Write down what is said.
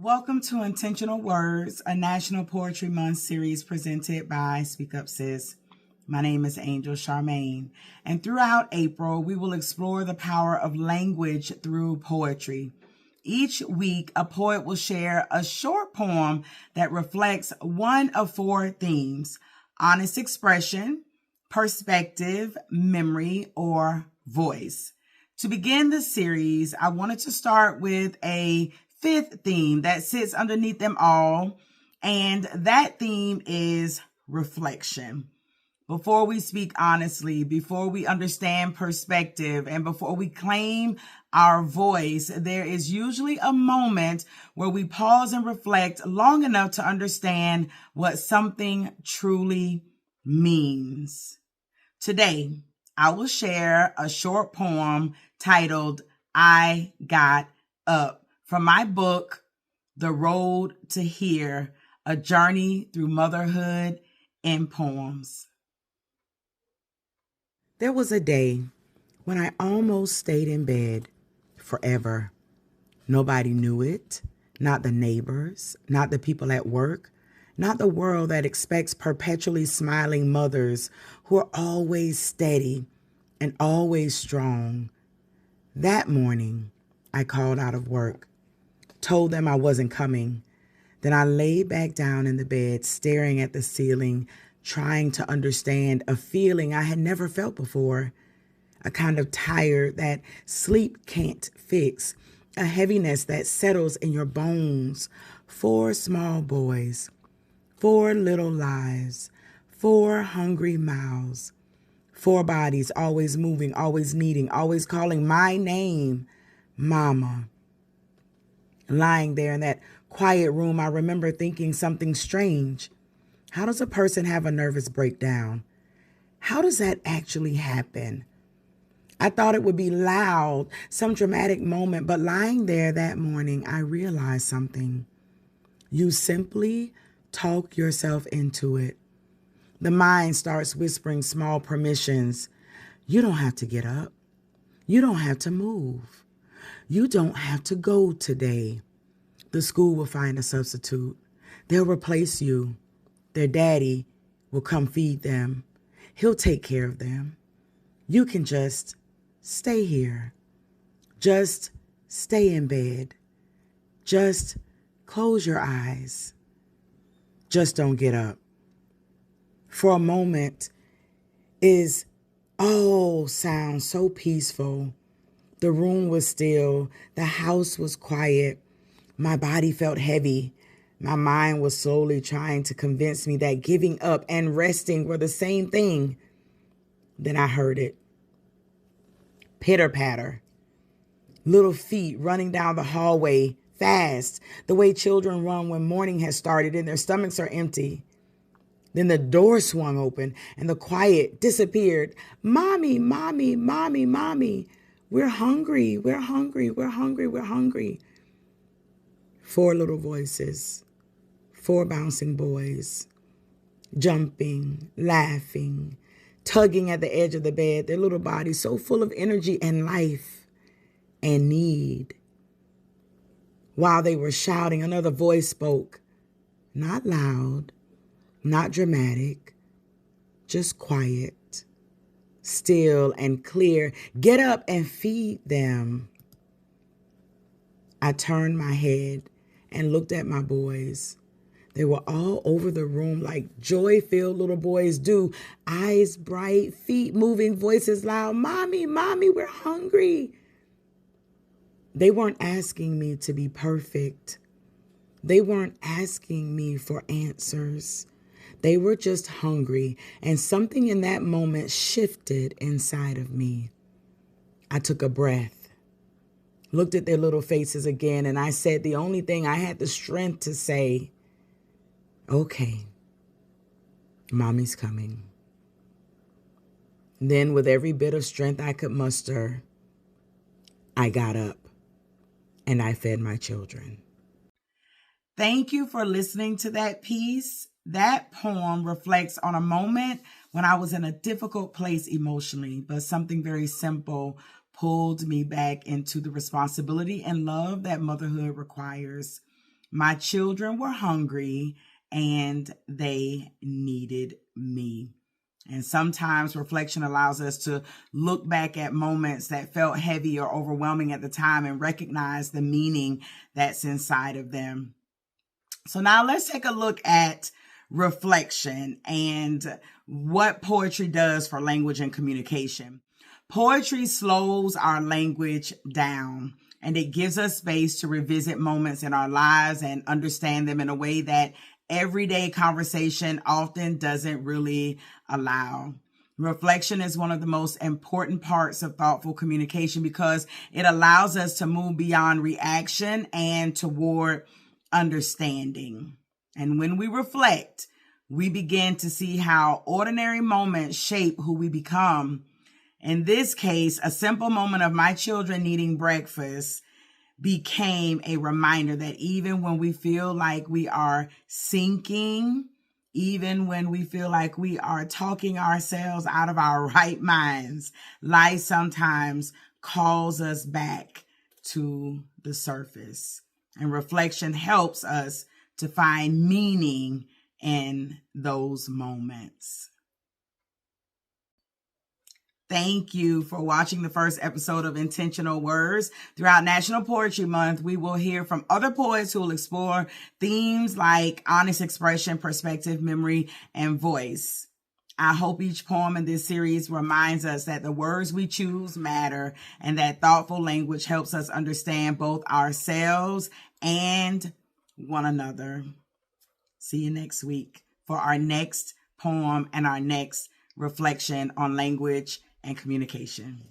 Welcome to Intentional Words, a National Poetry Month series presented by SpeakUpSis. My name is Angel Charmaine, and throughout April, we will explore the power of language through poetry. Each week, a poet will share a short poem that reflects one of four themes: honest expression, perspective, memory, or voice. To begin the series, I wanted to start with a fifth theme that sits underneath them all, and that theme is reflection. Before we speak honestly, before we understand perspective, and before we claim our voice, there is usually a moment where we pause and reflect long enough to understand what something truly means. Today, I will share a short poem titled I Got Up from my book, The Road to Here, A Journey Through Motherhood in Poems. There was a day when I almost stayed in bed forever. Nobody knew it, not the neighbors, not the people at work, not the world that expects perpetually smiling mothers who are always steady and always strong. That morning, I called out of work, told them I wasn't coming. Then I laid back down in the bed, staring at the ceiling, trying to understand a feeling I had never felt before. A kind of tired that sleep can't fix, a heaviness that settles in your bones. 4 small boys, 4 little lives, 4 hungry mouths, 4 bodies always moving, always needing, always calling my name, Mama. Lying there in that quiet room, I remember thinking something strange. How does a person have a nervous breakdown? How does that actually happen? I thought it would be loud, some dramatic moment, but lying there that morning, I realized something. You simply talk yourself into it. The mind starts whispering small permissions. You don't have to get up. You don't have to move. You don't have to go today. The school will find a substitute. They'll replace you. Their daddy will come feed them. He'll take care of them. You can just stay here. Just stay in bed. Just close your eyes. Just don't get up. For a moment, all sounds so peaceful. The room was still. The house was quiet. My body felt heavy. My mind was slowly trying to convince me that giving up and resting were the same thing. Then I heard it. Pitter-patter. Little feet running down the hallway fast, the way children run when morning has started and their stomachs are empty. Then the door swung open and the quiet disappeared. Mommy, mommy, mommy, mommy. We're hungry, we're hungry, we're hungry, we're hungry. 4 little voices, 4 bouncing boys, jumping, laughing, tugging at the edge of the bed, their little bodies so full of energy and life and need. While they were shouting, another voice spoke, not loud, not dramatic, just quiet, still and clear. Get up and feed them. I turned my head and looked at my boys. They were all over the room like joy-filled little boys do. Eyes bright, feet moving, voices loud. Mommy, mommy, we're hungry. They weren't asking me to be perfect. They weren't asking me for answers. They were just hungry, and something in that moment shifted inside of me. I took a breath, looked at their little faces again, and I said the only thing I had the strength to say, okay, Mommy's coming. Then, with every bit of strength I could muster, I got up and I fed my children. Thank you for listening to that piece. That poem reflects on a moment when I was in a difficult place emotionally, but something very simple pulled me back into the responsibility and love that motherhood requires. My children were hungry and they needed me. And sometimes reflection allows us to look back at moments that felt heavy or overwhelming at the time and recognize the meaning that's inside of them. So now let's take a look at reflection and what poetry does for language and communication. Poetry slows our language down, and it gives us space to revisit moments in our lives and understand them in a way that everyday conversation often doesn't really allow. Reflection is one of the most important parts of thoughtful communication because it allows us to move beyond reaction and toward understanding. And when we reflect, we begin to see how ordinary moments shape who we become. In this case, a simple moment of my children needing breakfast became a reminder that even when we feel like we are sinking, even when we feel like we are talking ourselves out of our right minds, life sometimes calls us back to the surface. And reflection helps us to find meaning in those moments. Thank you for watching the first episode of Intentional Words. Throughout National Poetry Month, we will hear from other poets who will explore themes like honest expression, perspective, memory, and voice. I hope each poem in this series reminds us that the words we choose matter and that thoughtful language helps us understand both ourselves and one another. See you next week for our next poem and our next reflection on language and communication.